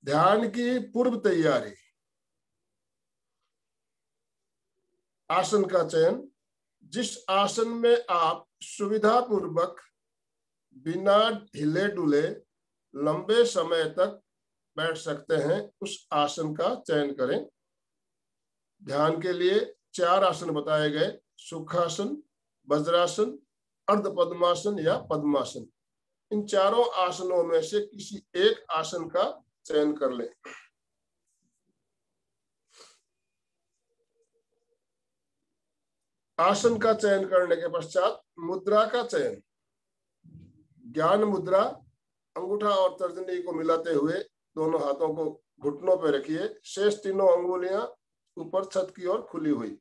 ध्यान की पूर्व तैयारी, आसन का चयन। जिस आसन में आप सुविधा पूर्वक बिना हिले डुले लंबे समय तक बैठ सकते हैं, उस आसन का चयन करें। ध्यान के लिए 4 आसन बताए गए: सुखासन, वज्रासन, अर्ध पद्मासन या पद्मासन। इन चारों आसनों में से किसी एक आसन का चयन कर लें। आसन का चयन करने के पश्चात मुद्रा का चयन। ज्ञान मुद्रा, अंगूठा और तर्जनी को मिलाते हुए दोनों हाथों को घुटनों पर रखिए, शेष तीनों अंगुलियां ऊपर छत की ओर खुली हुई।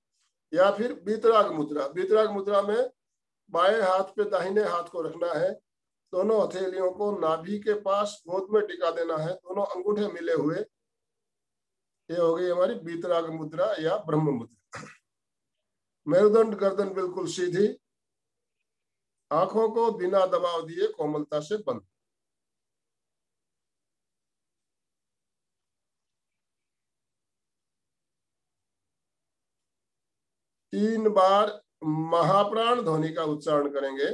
या फिर वीतराग मुद्रा। वीतराग मुद्रा में बाएं हाथ पे दाहिने हाथ को रखना है, दोनों हथेलियों को नाभि के पास गोद में टिका देना है, दोनों अंगूठे मिले हुए। ये हो गई हमारी वीतराग मुद्रा या ब्रह्म मुद्रा। मेरुदंड गर्दन बिल्कुल सीधी, आंखों को बिना दबाव दिए कोमलता से बंद। तीन बार महाप्राण ध्वनि का उच्चारण करेंगे।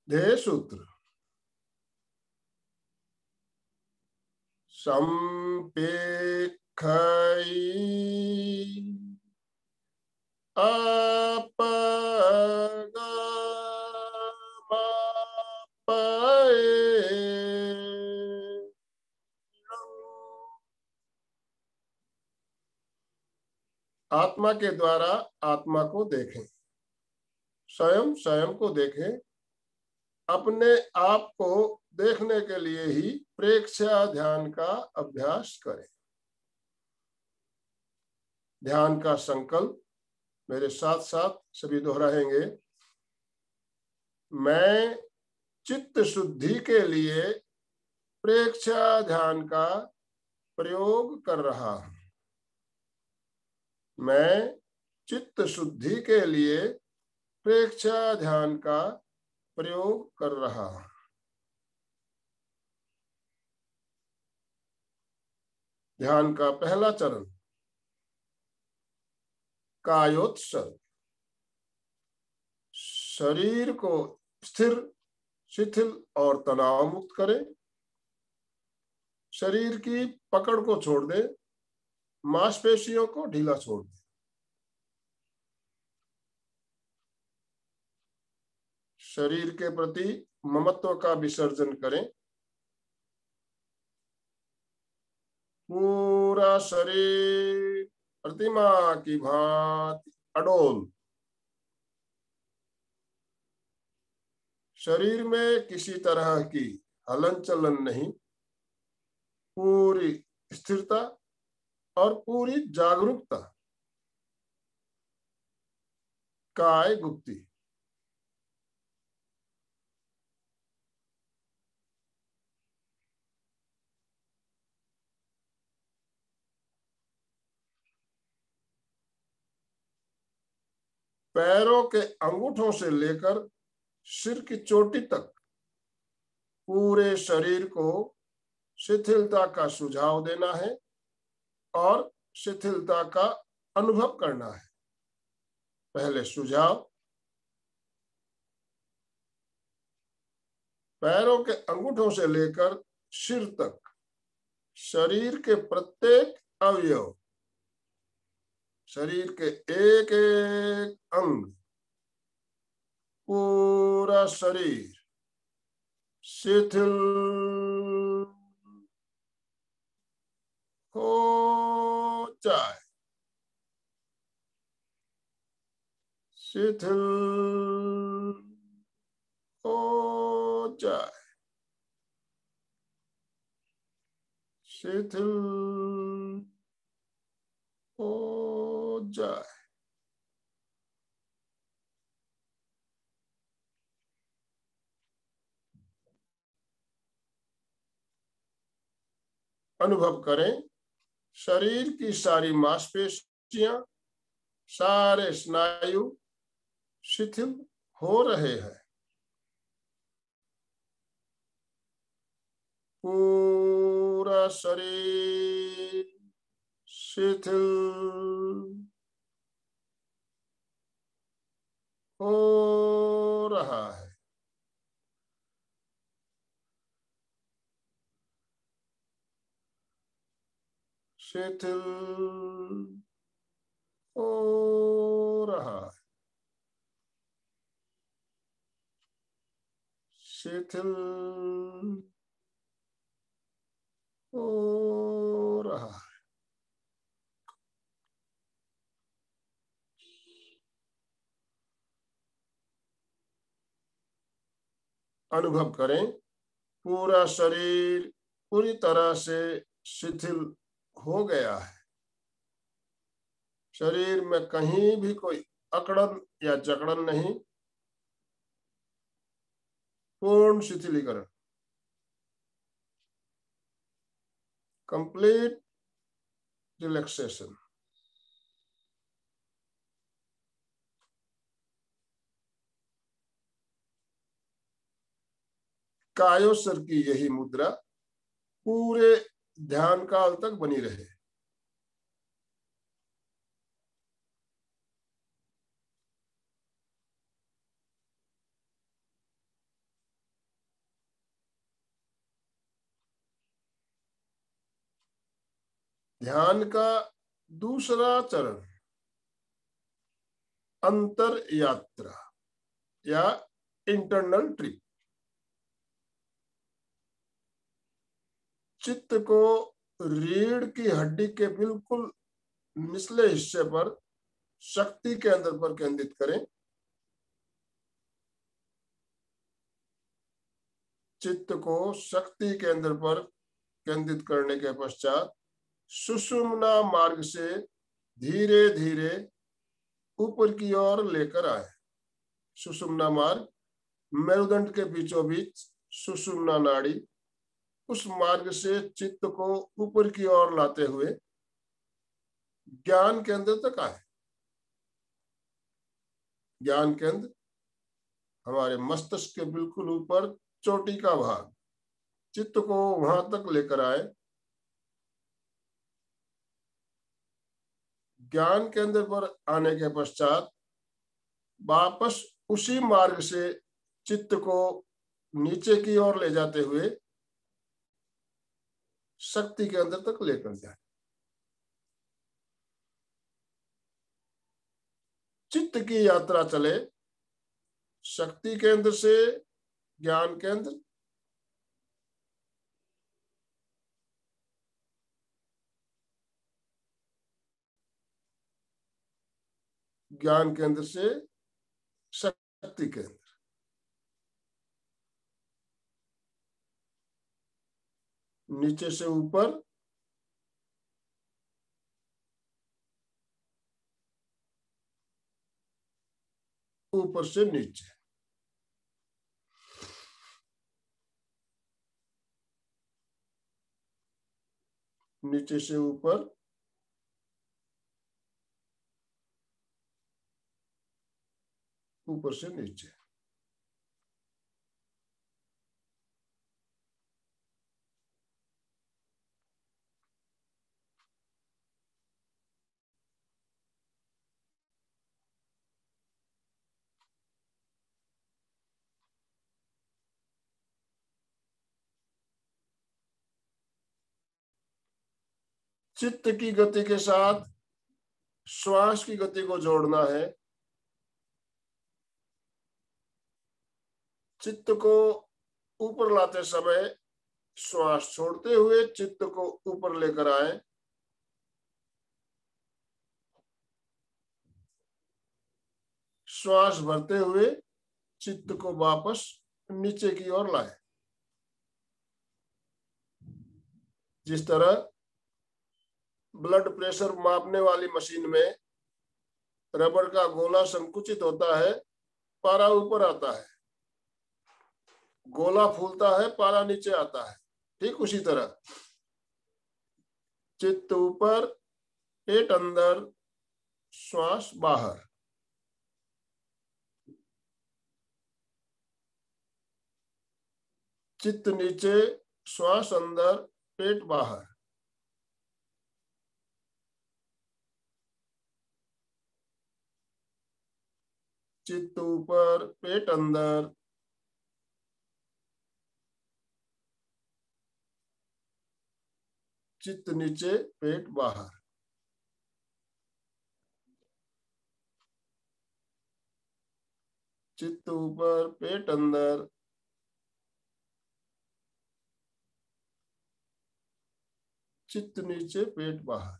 ध्येय सूत्र। संपेखई आत्मा के द्वारा आत्मा को देखें, स्वयं स्वयं को देखें। अपने आप को देखने के लिए ही प्रेक्षा ध्यान का अभ्यास करें। ध्यान का संकल्प मेरे साथ साथ सभी दोहराएंगे। मैं चित्त शुद्धि के लिए प्रेक्षा ध्यान का प्रयोग कर रहा हूं। मैं चित्त शुद्धि के लिए प्रेक्षा ध्यान का प्रयोग कर रहा हूं। ध्यान का पहला चरण कायोत्सर्ग। शरीर को स्थिर, शिथिल और तनाव मुक्त करें। शरीर की पकड़ को छोड़ दें, मांसपेशियों को ढीला छोड़ दें। शरीर के प्रति ममत्व का विसर्जन करें। पूरा शरीर प्रतिमा की भांति अडोल। शरीर में किसी तरह की हलन चलन नहीं, पूरी स्थिरता और पूरी जागरूकता। काय गुप्ती। पैरों के अंगूठों से लेकर सिर की चोटी तक पूरे शरीर को शिथिलता का सुझाव देना है और शिथिलता का अनुभव करना है। पहले सुझाव। पैरों के अंगूठों से लेकर सिर तक शरीर के प्रत्येक अवयव शरीर के एक एक अंग, पूरा शरीर शिथिल हो जाए, शिथिल हो जाए, शिथिल हो जाए। अनुभव करें, शरीर की सारी मांसपेशियां, सारे स्नायु शिथिल हो रहे हैं। पूरा शरीर शिथिल हो रहा है। शिथिल हो रहा है। शिथिल हो रहा है। अनुभव करें, पूरा शरीर पूरी तरह से शिथिल हो गया है। शरीर में कहीं भी कोई अकड़न या जकड़न नहीं, पूर्ण शिथिलीकरण, कंप्लीट रिलैक्सेशन। कायोसर की यही मुद्रा पूरे ध्यान काल तक बनी रहे। ध्यान का दूसरा चरण अंतर यात्रा या इंटरनल ट्रिप। चित्त को रीढ़ की हड्डी के बिल्कुल निचले हिस्से पर शक्ति केंद्र पर केंद्रित करें। चित्त को शक्ति केंद्र पर केंद्रित करने के पश्चात सुषुम्ना मार्ग से धीरे धीरे ऊपर की ओर लेकर आए। सुषुम्ना मार्ग मेरुदंड के बीचों बीच सुषुम्ना नाड़ी, उस मार्ग से चित्त को ऊपर की ओर लाते हुए ज्ञान केंद्र तक आए। ज्ञान केंद्र हमारे मस्तिष्क के बिल्कुल ऊपर चोटी का भाग। चित्त को वहां तक लेकर आए। ज्ञान केंद्र पर आने के पश्चात वापस उसी मार्ग से चित्त को नीचे की ओर ले जाते हुए शक्ति केंद्र तक लेकर जाए। चित्त की यात्रा चले शक्ति केंद्र से ज्ञान केंद्र, ज्ञान केंद्र से शक्ति केंद्र, नीचे से ऊपर, ऊपर से नीचे। नीचे से ऊपर, ऊपर से नीचे। चित्त की गति के साथ श्वास की गति को जोड़ना है। चित्त को ऊपर लाते समय श्वास छोड़ते हुए चित्त को ऊपर लेकर आए। श्वास भरते हुए चित्त को वापस नीचे की ओर लाए। जिस तरह ब्लड प्रेशर मापने वाली मशीन में रबर का गोला संकुचित होता है, पारा ऊपर आता है, गोला फूलता है, पारा नीचे आता है। ठीक उसी तरह चित्त ऊपर, पेट अंदर, श्वास बाहर। चित्त नीचे, श्वास अंदर, पेट बाहर। चित्त ऊपर, पेट अंदर, चित्त नीचे, पेट बाहर। चित्त ऊपर, पेट अंदर, चित्त नीचे, पेट बाहर।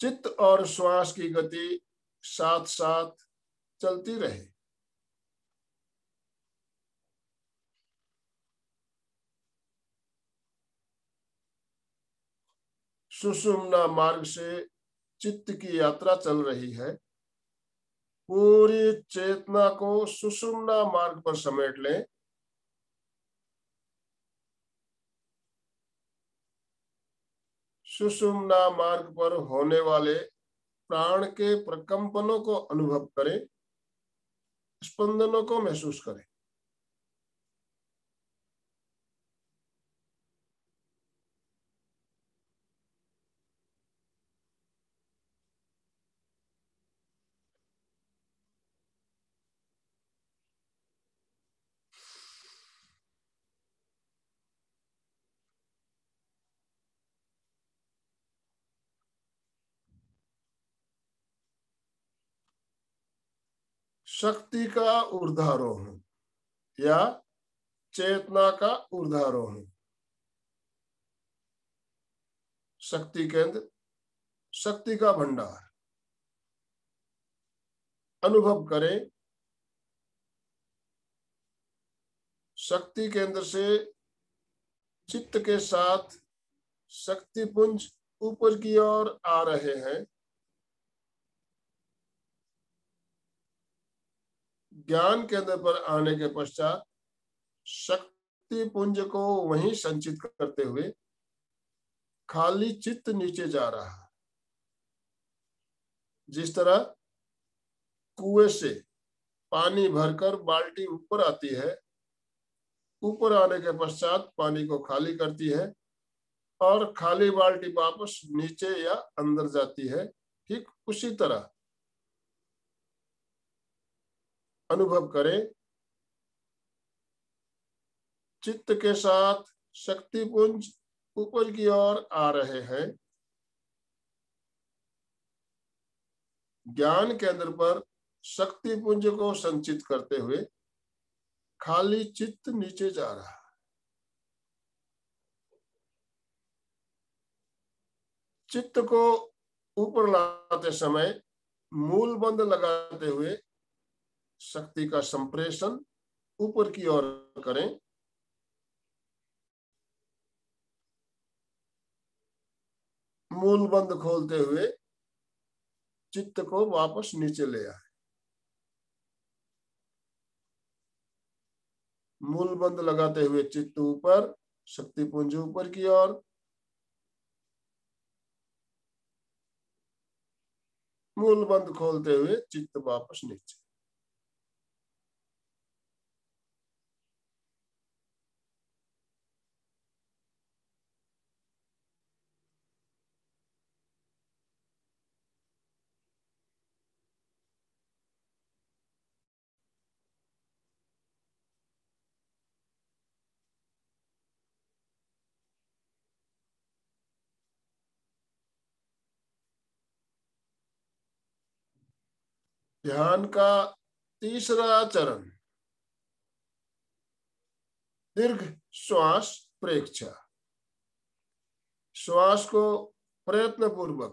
चित्त और श्वास की गति साथ साथ चलती रहे। सुषुम्ना मार्ग से चित्त की यात्रा चल रही है। पूरी चेतना को सुषुम्ना मार्ग पर समेट लें। सुषुम्ना मार्ग पर होने वाले प्राण के प्रकंपनों को अनुभव करें, स्पंदनों को महसूस करें। शक्ति का ऊर्ध्वारोहण या चेतना का ऊर्ध्वारोहण। शक्ति केंद्र, शक्ति का भंडार अनुभव करें। शक्ति केंद्र से चित्त के साथ शक्ति पुंज ऊपर की ओर आ रहे हैं। ज्ञान केंद्र पर आने के पश्चात शक्ति पुंज को वहीं संचित करते हुए खाली चित्त नीचे जा रहा है। जिस तरह कुएं से पानी भरकर बाल्टी ऊपर आती है, ऊपर आने के पश्चात पानी को खाली करती है और खाली बाल्टी वापस नीचे या अंदर जाती है, ठीक उसी तरह अनुभव करें। चित्त के साथ शक्ति पुंज ऊपर की ओर आ रहे हैं। ज्ञान केंद्र पर शक्ति पुंज को संचित करते हुए खाली चित्त नीचे जा रहा है। चित्त को ऊपर लाते समय मूल बंद लगाते हुए शक्ति का संप्रेषण ऊपर की ओर करें। मूल बंद खोलते हुए चित्त को वापस नीचे ले आए। मूल बंद लगाते हुए चित्त ऊपर, शक्ति पुंज ऊपर की ओर। मूल बंद खोलते हुए चित्त वापस नीचे। ध्यान का तीसरा चरण दीर्घ श्वास प्रेक्षा। श्वास को प्रयत्न पूर्वक,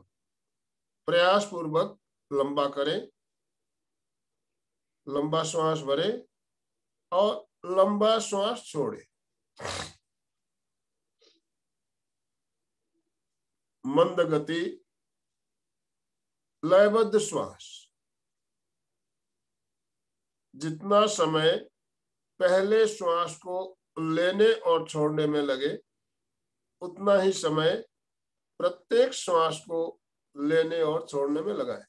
प्रयास पूर्वक लंबा करें। लंबा श्वास भरें और लंबा श्वास छोड़ें। मंद गति, लयबद्ध श्वास। जितना समय पहले श्वास को लेने और छोड़ने में लगे, उतना ही समय प्रत्येक श्वास को लेने और छोड़ने में लगाएं।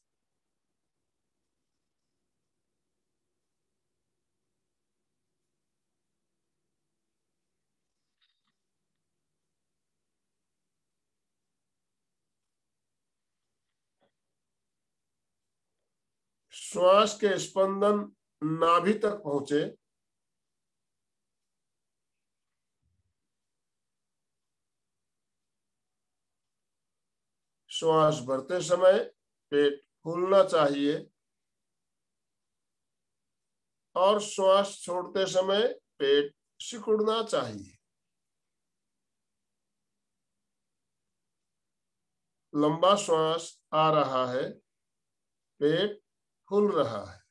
श्वास के स्पंदन नाभि तक पहुंचे। श्वास भरते समय पेट फूलना चाहिए और श्वास छोड़ते समय पेट सिकुड़ना चाहिए। लंबा श्वास आ रहा है, पेट फूल रहा है।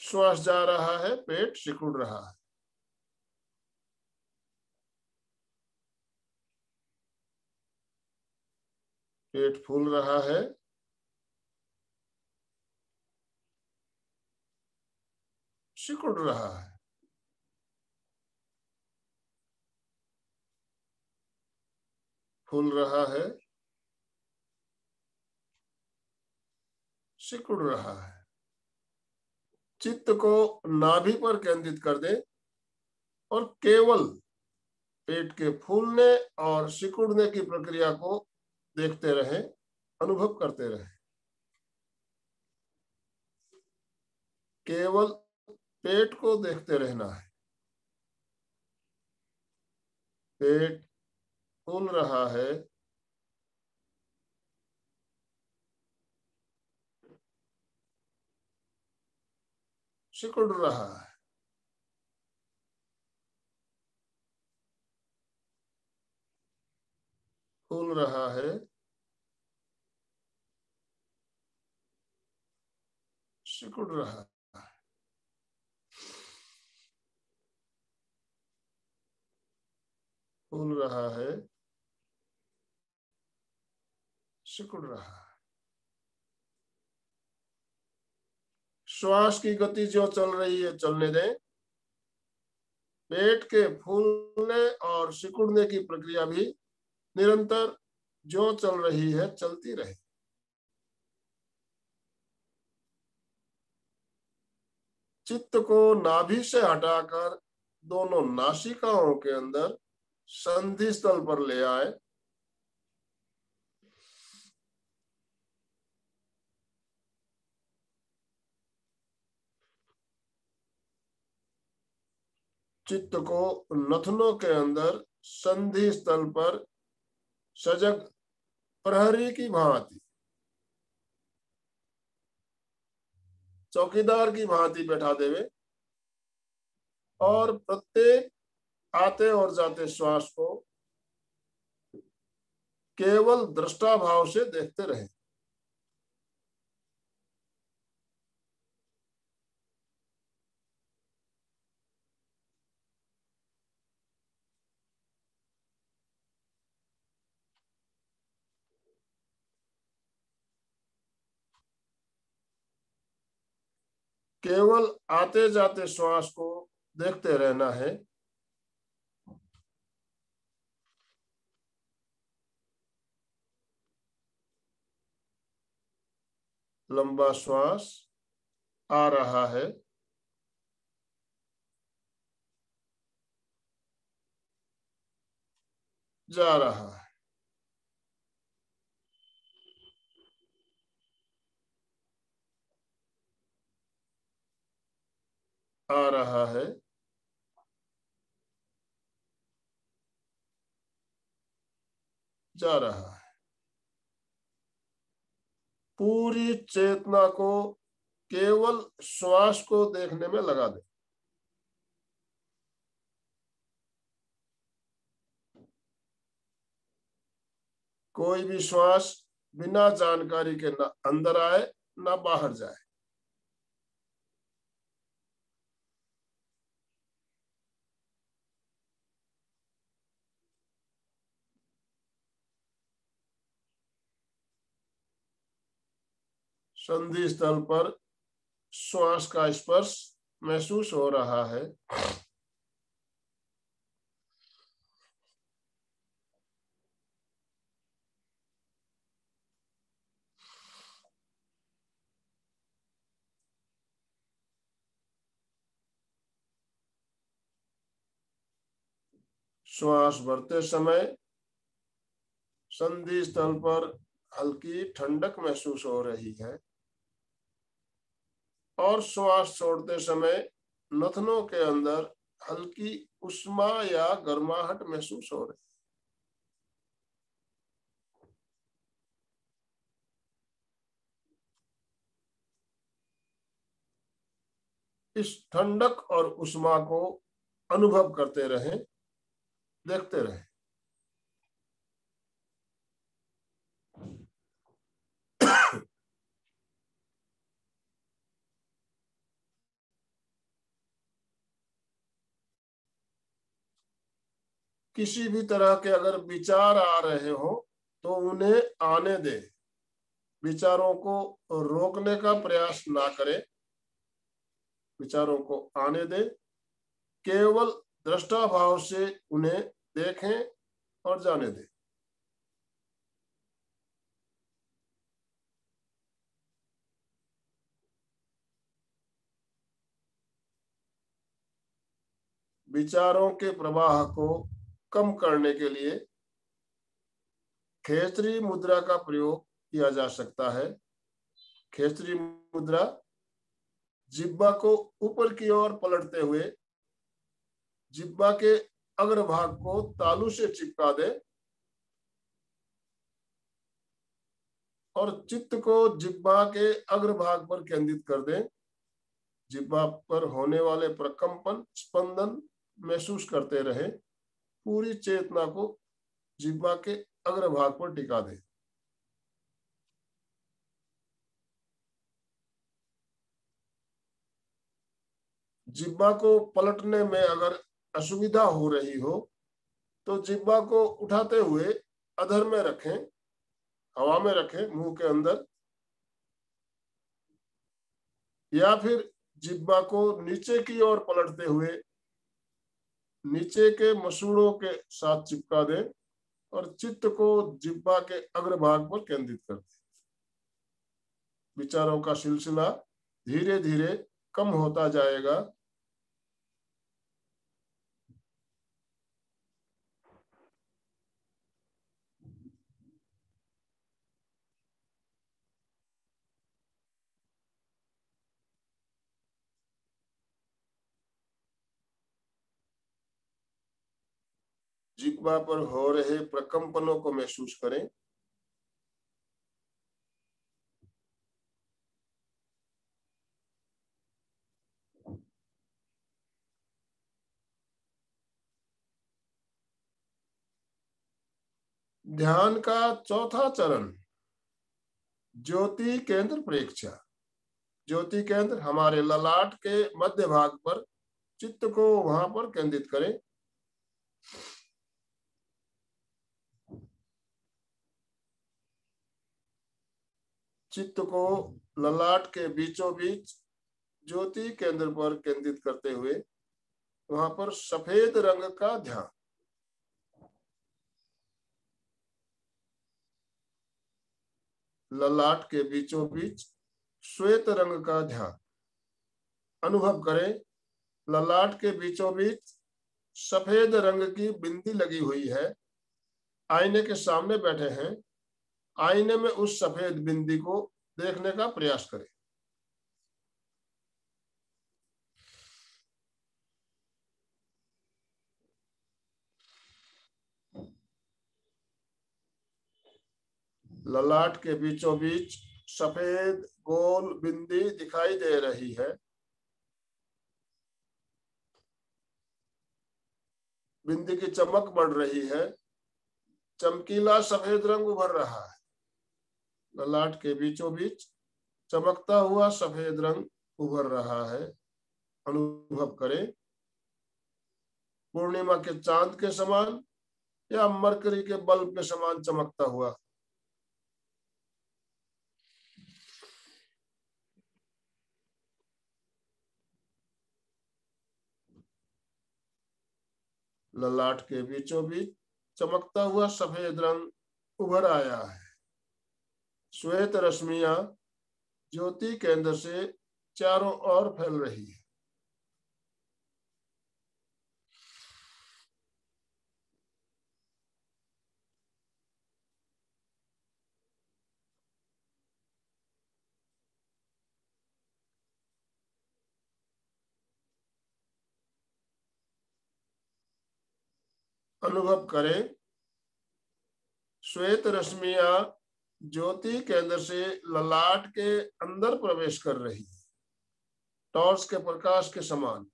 श्वास जा रहा है, पेट सिकुड़ रहा है। पेट फूल रहा है, सिकुड़ रहा है। फूल रहा है, सिकुड़ रहा है। चित्त को नाभि पर केंद्रित कर दे और केवल पेट के फूलने और सिकुड़ने की प्रक्रिया को देखते रहें, अनुभव करते रहें। केवल पेट को देखते रहना है। पेट फूल रहा है, सिकुड़ रहा है। फूल रहा है, सिकुड़ रहा है। फूल रहा है, सिकुड़ रहा है। श्वास की गति जो चल रही है चलने दें। पेट के फूलने और सिकुड़ने की प्रक्रिया भी निरंतर जो चल रही है चलती रहे। चित्त को नाभि से हटाकर दोनों नासिकाओं के अंदर संधि स्थल पर ले आए। चित्त को नथनों के अंदर संधि स्थल पर सजग प्रहरी की भांति, चौकीदार की भांति बैठा देवे और प्रत्येक आते और जाते श्वास को केवल दृष्टा भाव से देखते रहे। केवल आते जाते श्वास को देखते रहना है। लंबा श्वास आ रहा है, जा रहा है। आ रहा है, जा रहा है। पूरी चेतना को केवल श्वास को देखने में लगा दे। कोई भी श्वास बिना जानकारी के ना अंदर आए ना बाहर जाए। संधि स्थल पर श्वास का स्पर्श महसूस हो रहा है। श्वास भरते समय संधि स्थल पर हल्की ठंडक महसूस हो रही है और श्वास छोड़ते समय नथनों के अंदर हल्की उष्मा या गर्माहट महसूस हो रही है। इस ठंडक और उष्मा को अनुभव करते रहें, देखते रहें। किसी भी तरह के अगर विचार आ रहे हो तो उन्हें आने दे। विचारों को रोकने का प्रयास ना करें, विचारों को आने दे। केवल दृष्टा भाव से उन्हें देखें और जाने दें। विचारों के प्रवाह को कम करने के लिए खेचरी मुद्रा का प्रयोग किया जा सकता है। खेचरी मुद्रा जिह्वा को ऊपर की ओर पलटते हुए जिह्वा के अग्रभाग को तालू से चिपका दे और चित्त को जिह्वा के अग्रभाग पर केंद्रित कर दें। जिह्वा पर होने वाले प्रकंपन स्पंदन महसूस करते रहे। पूरी चेतना को जिह्वा के अग्रभाग पर टिका दें। जिह्वा को पलटने में अगर असुविधा हो रही हो तो जिह्वा को उठाते हुए अधर में रखें, हवा में रखें मुंह के अंदर, या फिर जिह्वा को नीचे की ओर पलटते हुए नीचे के मसूड़ों के साथ चिपका दें और चित्त को जिह्वा के अग्रभाग पर केंद्रित कर दें। विचारों का सिलसिला धीरे धीरे कम होता जाएगा। जिह्वा पर हो रहे प्रकंपनों को महसूस करें। ध्यान का चौथा चरण ज्योति केंद्र प्रेक्षा। ज्योति केंद्र हमारे ललाट के मध्य भाग पर चित्त को वहां पर केंद्रित करें। चित्त को ललाट के बीचों बीच ज्योति केंद्र पर केंद्रित करते हुए वहां पर सफेद रंग का ध्यान। ललाट के बीचों बीच श्वेत रंग का ध्यान अनुभव करें। ललाट के बीचों बीच सफेद रंग की बिंदी लगी हुई है। आईने के सामने बैठे हैं। आईने में उस सफेद बिंदी को देखने का प्रयास करें। ललाट के बीचों बीच सफेद गोल बिंदी दिखाई दे रही है। बिंदी की चमक बढ़ रही है। चमकीला सफेद रंग उभर रहा है। ललाट के बीचों बीच चमकता हुआ सफेद रंग उभर रहा है। अनुभव करें। पूर्णिमा के चांद के समान या मरकरी के बल्ब के समान चमकता हुआ। ललाट के बीचों बीच चमकता हुआ सफेद रंग उभर आया है। श्वेत रश्मियां ज्योति केंद्र से चारों ओर फैल रही है। अनुभव करें। श्वेत रश्मियां ज्योति केंद्र से ललाट के अंदर प्रवेश कर रही है। टॉर्च के प्रकाश के समान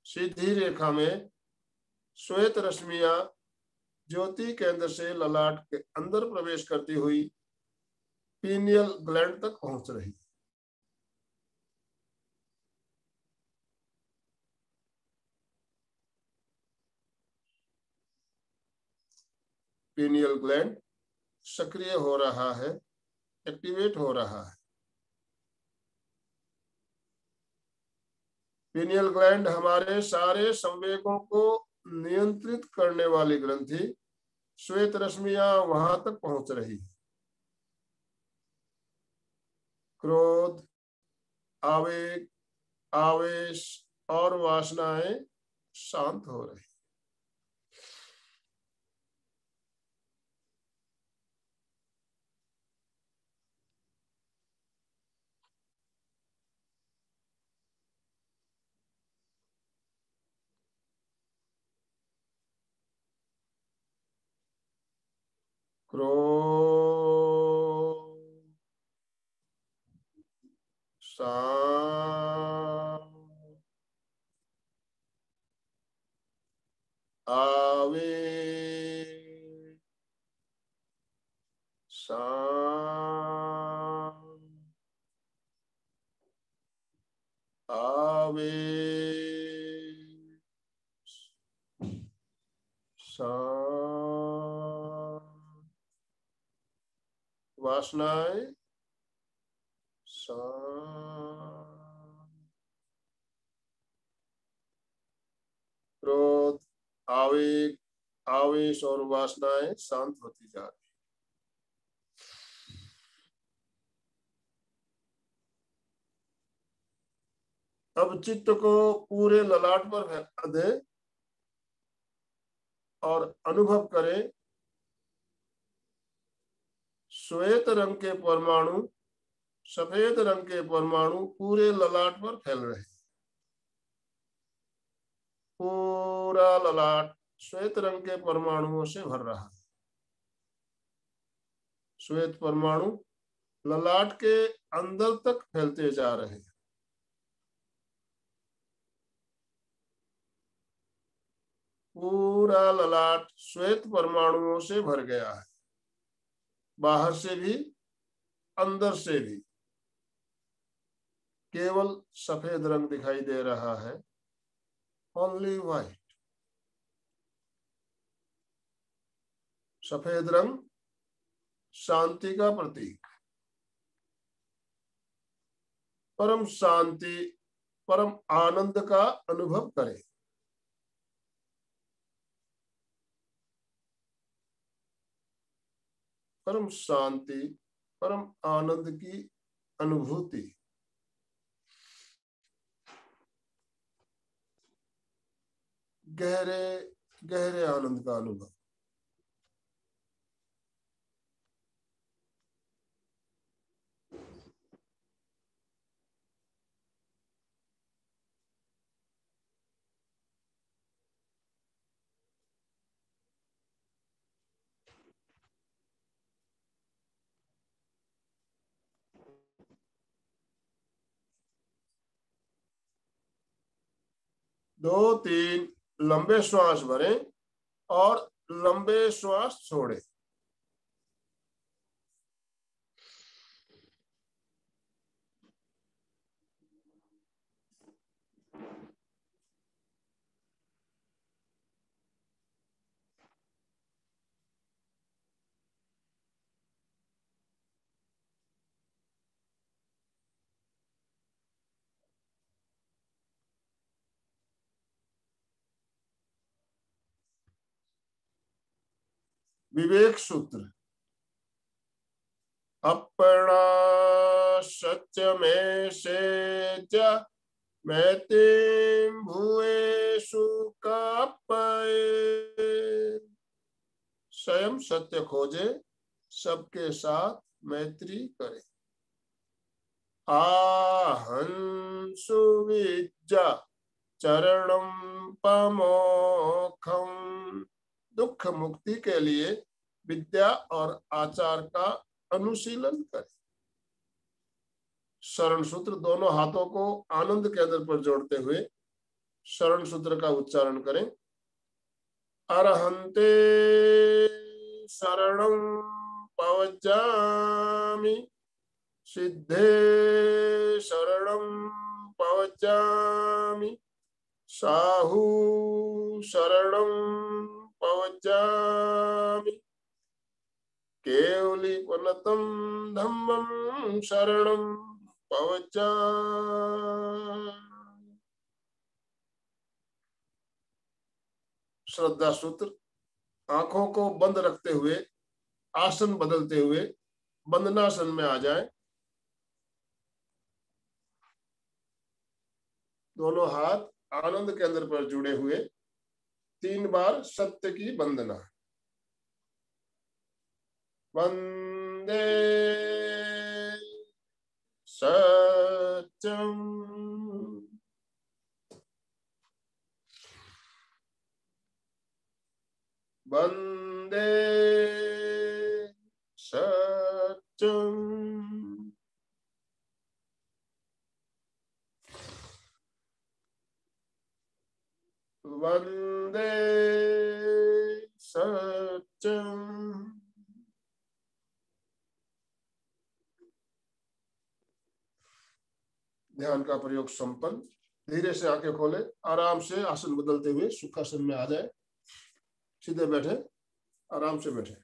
सीधी रेखा में श्वेत रश्मियां ज्योति केंद्र से ललाट के अंदर प्रवेश करती हुई पीनियल ग्लैंड तक पहुंच रही है। पीनियल ग्लैंड सक्रिय हो रहा है, एक्टिवेट हो रहा है। पीनियल ग्लैंड हमारे सारे संवेगों को नियंत्रित करने वाली ग्रंथि। श्वेत रश्मियां वहां तक पहुंच रही है। क्रोध, आवेग, आवेश और वासनाएं शांत हो रही। क्रोध, शांत, आवेग, शांत, आवेग, शांत, वासनाएं शांत। क्रोध, आवेग, आवेश और वासनाएं शांत होती जा रही। अब चित्त को पूरे ललाट पर फैला दे और अनुभव करें। श्वेत रंग के परमाणु सफेद रंग के परमाणु पूरे ललाट पर फैल रहे हैं। पूरा ललाट श्वेत रंग के परमाणुओं से भर रहा है। श्वेत परमाणु ललाट के अंदर तक फैलते जा रहे हैं। पूरा ललाट श्वेत परमाणुओं से भर गया है। बाहर से भी अंदर से भी केवल सफेद रंग दिखाई दे रहा है। Only white. सफेद रंग शांति का प्रतीक। परम शांति, परम आनंद का अनुभव करें। परम शांति, परम आनंद की अनुभूति। गहरे गहरे आनंद का अनुभव। 2-3 लंबे श्वास भरें और लंबे श्वास छोड़ें। विवेक सूत्र। अपना सत्य में से मैतिं भूयेषु कापये। स्वयं सत्य खोजे, सबके साथ मैत्री करे। आहं सुविद्या चरणम पमोखम। दुख मुक्ति के लिए विद्या और आचार का अनुशीलन करें। शरण सूत्र। दोनों हाथों को आनंद केंद्र पर जोड़ते हुए शरण सूत्र का उच्चारण करें। अरहंते शरणं पवज्जामि, सिद्धे शरणं पवज्जामि, साहू शरणं पवज्जामि, केवलीपनतं धम्मं शरणं पवज्जामि। श्रद्धा सूत्र। आंखों को बंद रखते हुए आसन बदलते हुए बंदनासन में आ जाएं। दोनों हाथ आनंद केंद्र पर जुड़े हुए 3 बार सत्य की वंदना। वंदे सत्यम, वंदे सत्यम, वंदे सत्यम। ध्यान का प्रयोग संपन्न। धीरे से आंखें खोले, आराम से आसन बदलते हुए सुखासन में आ जाए। सीधे बैठे, आराम से बैठे।